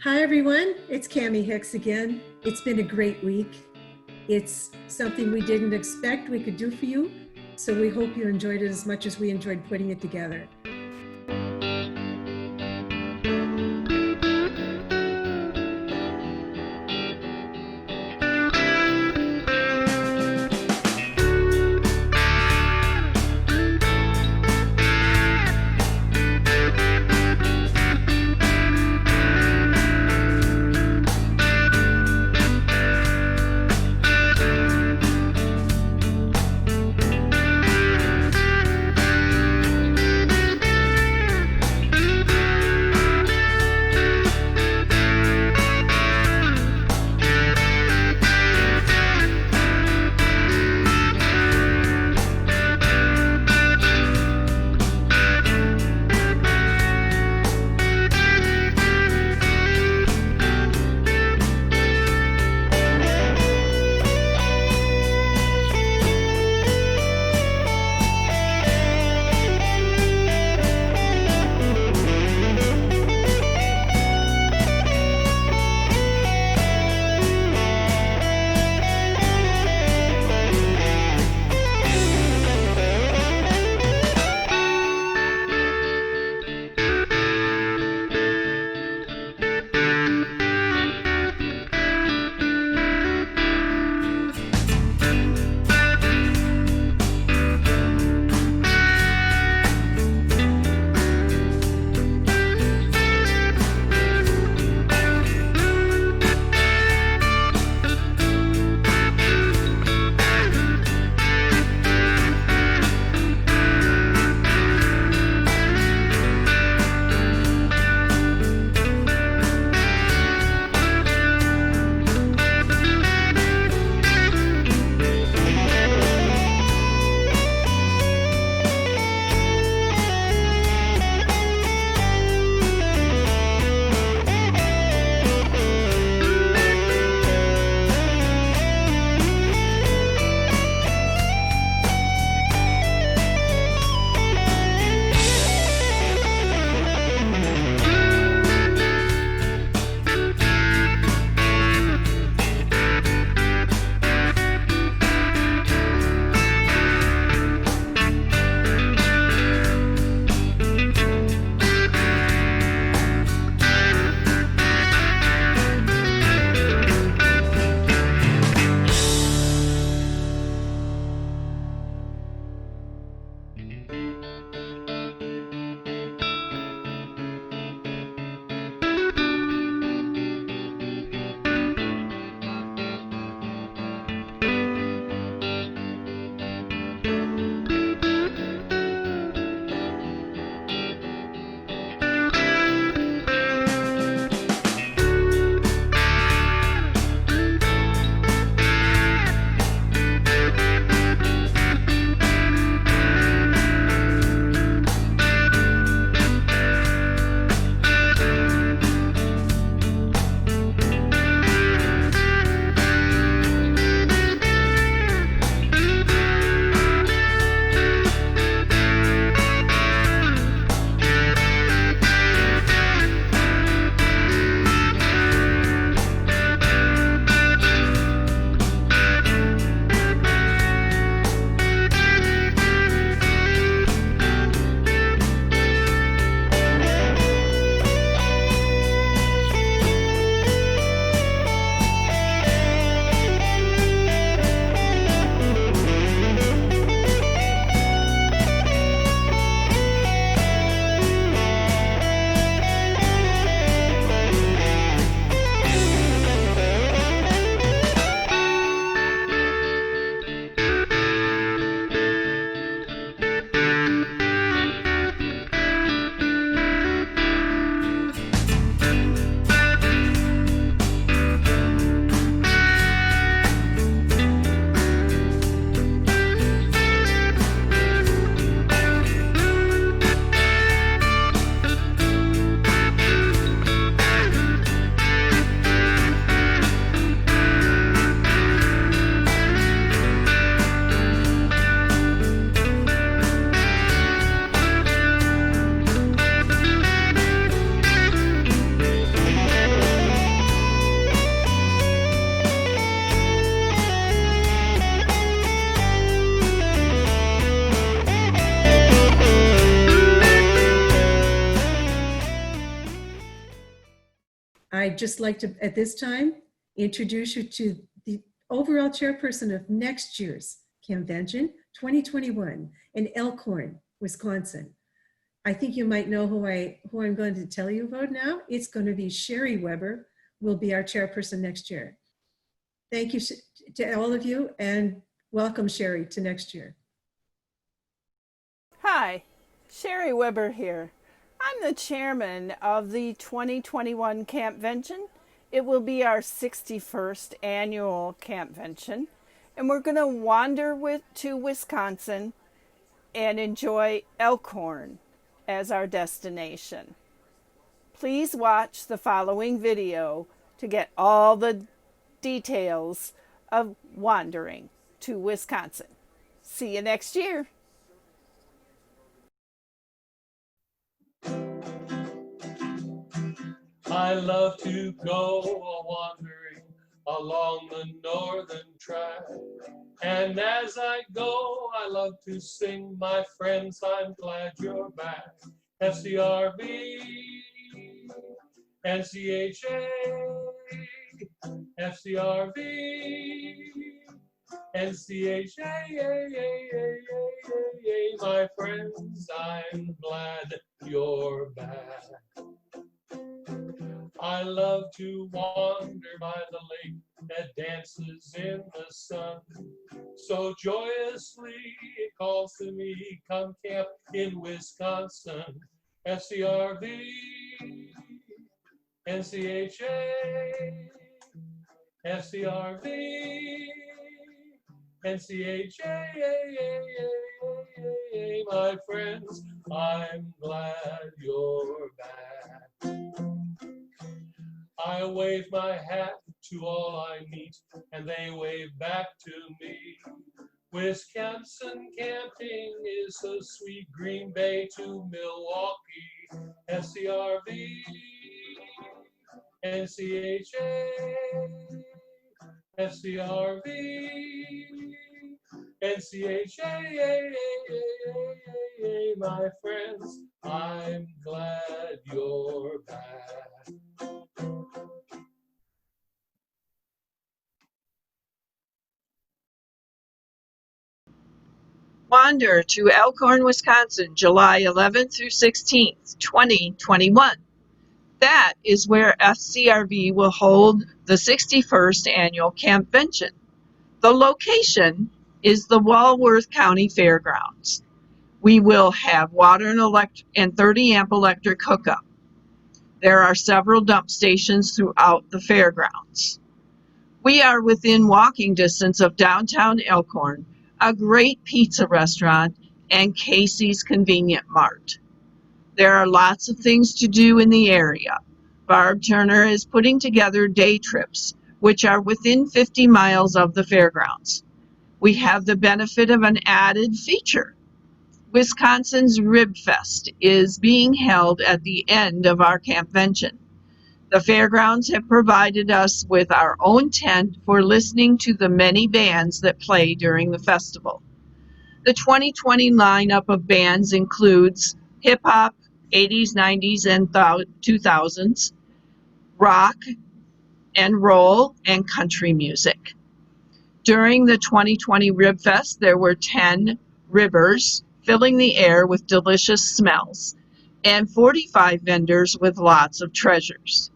Hi, everyone. It's Cami Hicks again. It's been a great week. It's something we didn't expect we could do for you, so we hope you enjoyed it as much as we enjoyed putting it together. I'd just like to, at this time, introduce you to the overall chairperson of next year's Campvention 2021 in Elkhorn, Wisconsin. I think you might know who I'm going to tell you about now. It's going to be Sherry Weber will be our chairperson next year. Thank you to all of you, and welcome, Sherry, to next year. Hi, Sherry Weber here. I'm the chairman of the 2021 Campvention. It will be our 61st annual Campvention, and we're going to wander to Wisconsin and enjoy Elkhorn as our destination. Please watch the following video to get all the details of wandering to Wisconsin. See you next year. I love to go a-wandering along the northern track. And as I go, I love to sing, my friends, I'm glad you're back. FCRV, NCHA, FCRV, NCHA, my friends, I'm glad you're back. I love to wander by the lake that dances in the sun. So joyously it calls to me, come camp in Wisconsin. FCRV, NCHA, FCRV, NCHA, my friends, I'm glad you're back. I wave my hat to all I meet, and they wave back to me. Wisconsin camping is so sweet, Green Bay to Milwaukee. FCRV, NCHA, FCRV, NCHA, my friends, I'm glad you're back. Wander to Elkhorn, Wisconsin, July 11th through 16th, 2021. That is where FCRV will hold the 61st annual Campvention. The location is the Walworth County Fairgrounds. We will have water and 30-amp electric hookup. There are several dump stations throughout the fairgrounds. We are within walking distance of downtown Elkhorn, a great pizza restaurant, and Casey's Convenient Mart. There are lots of things to do in the area. Barb Turner is putting together day trips, which are within 50 miles of the fairgrounds. We have the benefit of an added feature. Wisconsin's Rib Fest is being held at the end of our Campvention. The fairgrounds have provided us with our own tent for listening to the many bands that play during the festival. The 2020 lineup of bands includes hip-hop, 80s, 90s, and 2000s, rock and roll, and country music. During the 2020 Rib Fest, there were 10 ribbers filling the air with delicious smells, and 45 vendors with lots of treasures.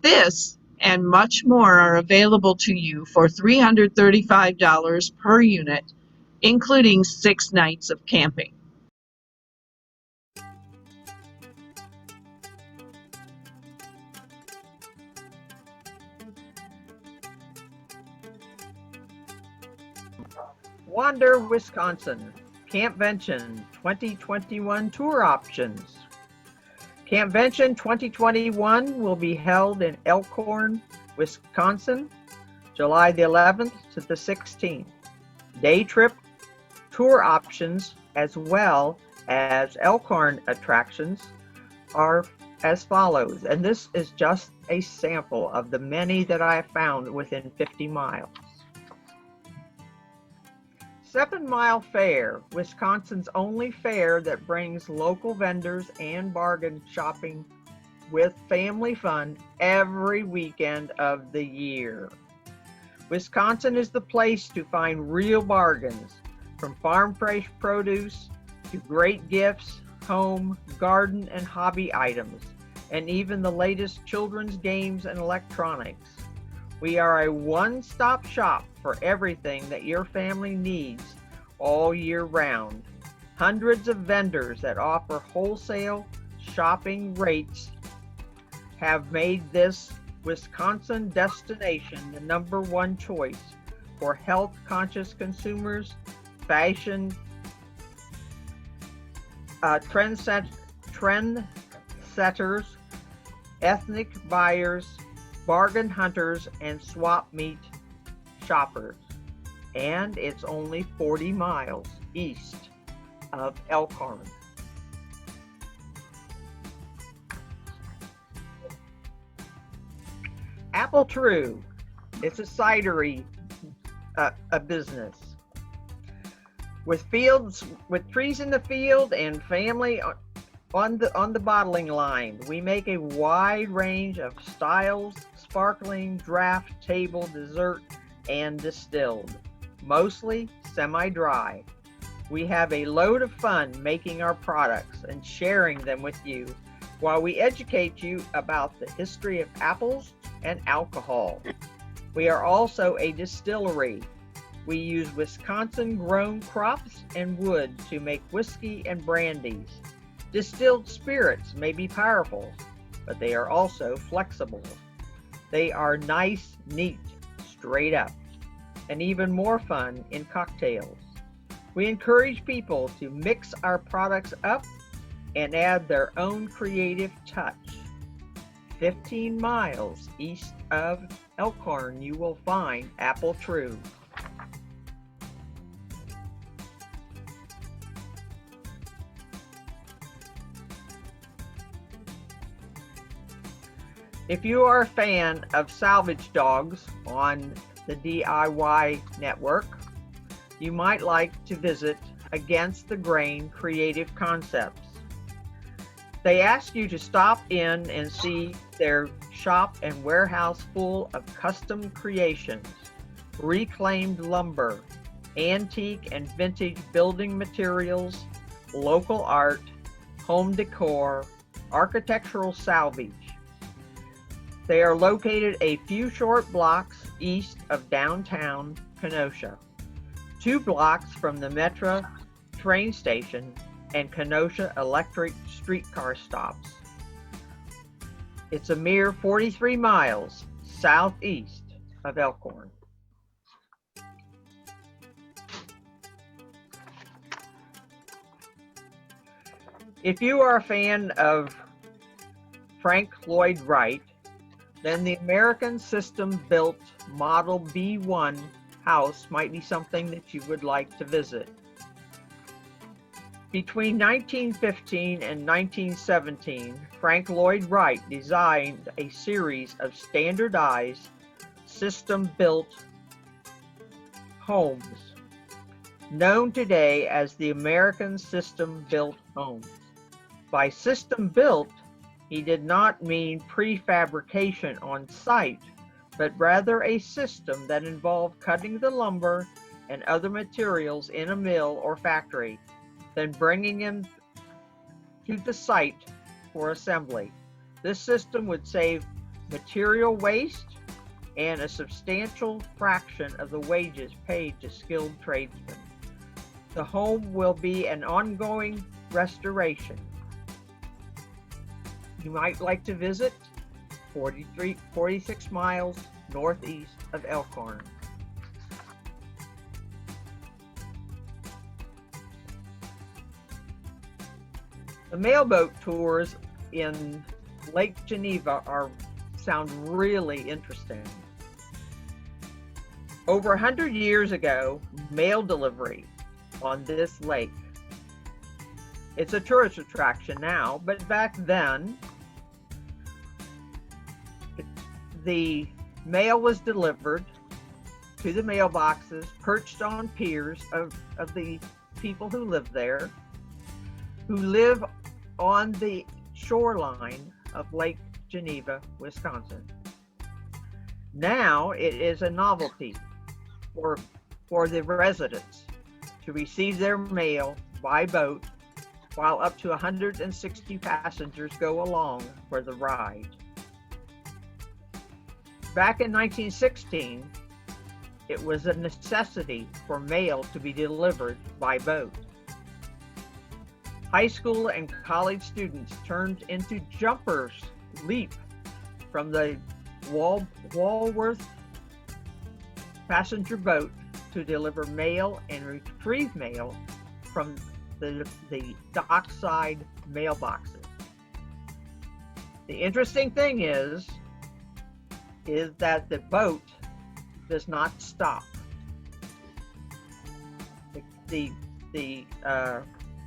This and much more are available to you for $335 per unit, including 6 nights of camping. Wander, Wisconsin, Campvention 2021 tour options. Campvention 2021 will be held in Elkhorn, Wisconsin, July the 11th to the 16th. Day trip tour options as well as Elkhorn attractions are as follows, and this is just a sample of the many that I have found within 50 miles. 7 Mile Fair, Wisconsin's only fair that brings local vendors and bargain shopping with family fun every weekend of the year. Wisconsin is the place to find real bargains, from farm fresh produce to great gifts, home, garden, and hobby items, and even the latest children's games and electronics. We are a one-stop shop for everything that your family needs all year round. Hundreds of vendors that offer wholesale shopping rates have made this Wisconsin destination the #1 choice for health-conscious consumers, fashion trendsetters, ethnic buyers, bargain hunters, and swap meet shoppers. And it's only 40 miles east of Elkhorn. Apple True, it's a cidery a business. With trees in the field and family on the bottling line, we make a wide range of styles: sparkling, draft, table, dessert, and distilled, mostly semi-dry. We have a load of fun making our products and sharing them with you while we educate you about the history of apples and alcohol. We are also a distillery. We use Wisconsin-grown crops and wood to make whiskey and brandies. Distilled spirits may be powerful, but they are also flexible. They are nice, neat, straight up, and even more fun in cocktails. We encourage people to mix our products up and add their own creative touch. 15 miles east of Elkhorn, you will find Apple True. If you are a fan of salvage dogs on the DIY network, you might like to visit Against the Grain Creative Concepts. They ask you to stop in and see their shop and warehouse full of custom creations, reclaimed lumber, antique and vintage building materials, local art, home decor, architectural salvage. They are located a few short blocks east of downtown Kenosha, 2 blocks from the Metro train station and Kenosha electric streetcar stops. It's a mere 43 miles southeast of Elkhorn. If you are a fan of Frank Lloyd Wright, then the American system-built Model B1 house might be something that you would like to visit. Between 1915 and 1917, Frank Lloyd Wright designed a series of standardized system-built homes, known today as the American system-built homes. By system-built, he did not mean prefabrication on site, but rather a system that involved cutting the lumber and other materials in a mill or factory, then bringing them to the site for assembly. This system would save material waste and a substantial fraction of the wages paid to skilled tradesmen. The home will be an ongoing restoration. You might like to visit 46 miles northeast of Elkhorn. The Mailboat tours in Lake Geneva sound really interesting. Over 100 years ago, mail delivery on this lake. It's a tourist attraction now, but back then, the mail was delivered to the mailboxes perched on piers of the people who live there, who live on the shoreline of Lake Geneva, Wisconsin. Now it is a novelty for the residents to receive their mail by boat, while up to 160 passengers go along for the ride. Back in 1916, it was a necessity for mail to be delivered by boat. High school and college students turned into jumpers leap from the Walworth passenger boat to deliver mail and retrieve mail from the dockside mailboxes. The interesting thing is that the boat does not stop. The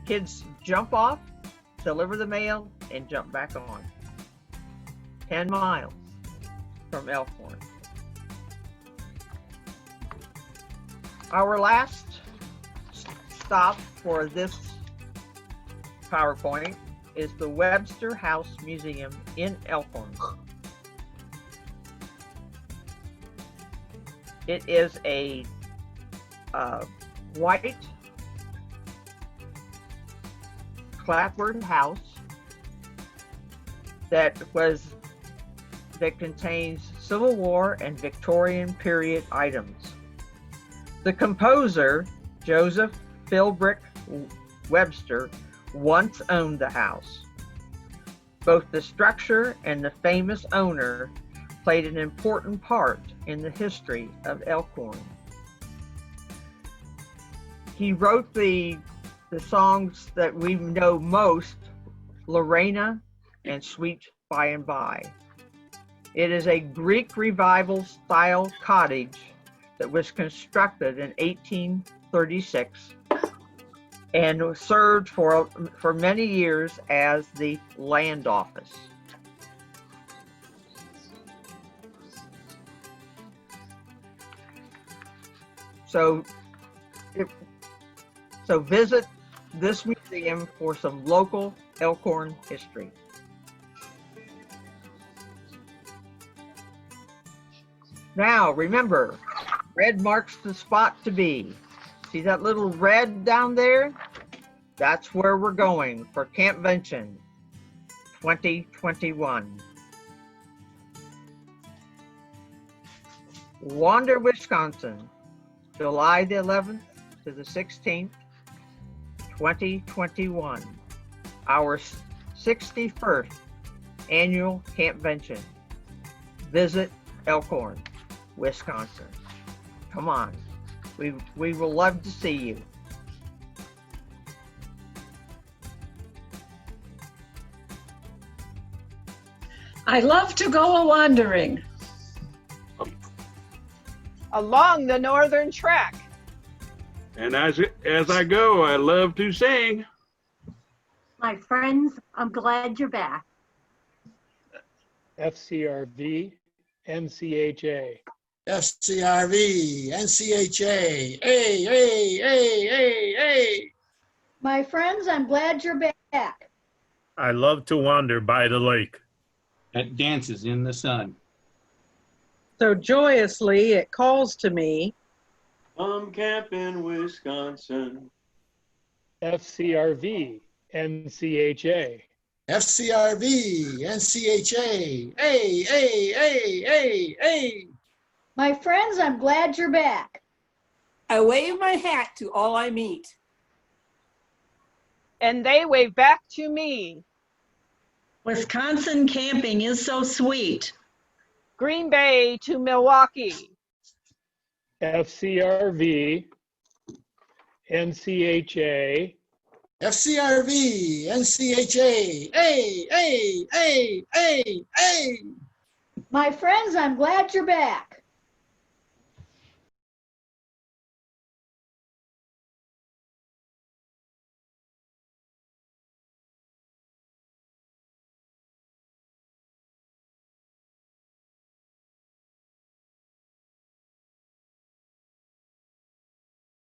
kids jump off, deliver the mail, and jump back on. 10 miles from Elkhorn. Our last stop for this PowerPoint is the Webster House Museum in Elkhorn. It is a white clapboard house that contains Civil War and Victorian period items. The composer, Joseph Philbrick Webster, once owned the house. Both the structure and the famous owner played an important part in the history of Elkhorn. He wrote the songs that we know most, Lorena and Sweet By and By. It is a Greek revival style cottage that was constructed in 1836 and served for many years as the land office. So visit this museum for some local Elkhorn history. Now, remember, red marks the spot to be. See that little red down there? That's where we're going for Campvention 2021. Wander, Wisconsin, July the 11th to the 16th, 2021. Our 61st annual Campvention. Visit Elkhorn, Wisconsin. Come on. We will love to see you. I love to go a-wandering. Along the northern track. And as I go, I love to sing. My friends, I'm glad you're back. FCRV, NCHA. FCRV, NCHA, hey. My friends, I'm glad you're back. I love to wander by the lake. That dances in the sun. So joyously it calls to me. I'm camping Wisconsin. FCRV, NCHA. FCRV, NCHA, hey. My friends, I'm glad you're back. I wave my hat to all I meet. And they wave back to me. Wisconsin camping is so sweet. Green Bay to Milwaukee. FCRV, NCHA. FCRV, NCHA, hey. My friends, I'm glad you're back.